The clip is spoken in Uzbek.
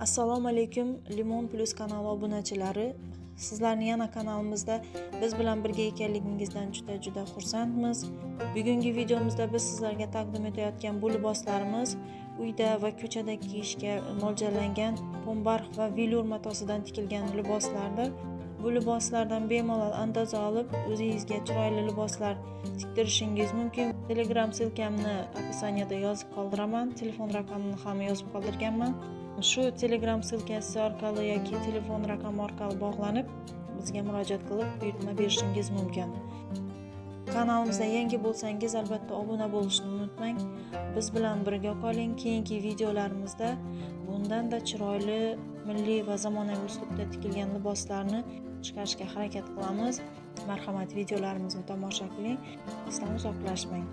Assalomu alaykum Limon Plus kanali obunachilari. Sizlarni yana kanalimizda biz bilan birga ekanligingizdan juda xursandmiz. Bugungi videomizda biz sizlarga taqdim etayotgan bu liboslarimiz uyda va ko'chada kiyishga mo'ljallangan pombarx va velyur matosidan tikilgan liboslardir. Bu liboslardan bemalol andoza olib, o'zingizga chiroyli liboslar tiktirishingiz mumkin. Telegram silkamni opisaniyada yozib qoldiraman, telefon raqamini ham yozib qoldirganman. Shu Telegram silkasi orqali yoki telefon raqami orqali bog'lanib, bizga murojaat qilib buyurtma berishingiz mumkin. Kanalimizda yangi bo'lsangiz, albatta obuna bo'lishni unutmang. Biz bilan birga qoling. Keyingi videolarimizda bundan-da chiroyli, milliy va zamonaviy uslubda tikilgan liboslarni chiqarishga harakat qilamiz. Marhamat, videolarimizni tomosha qiling. Bizdan uzoqlashmang.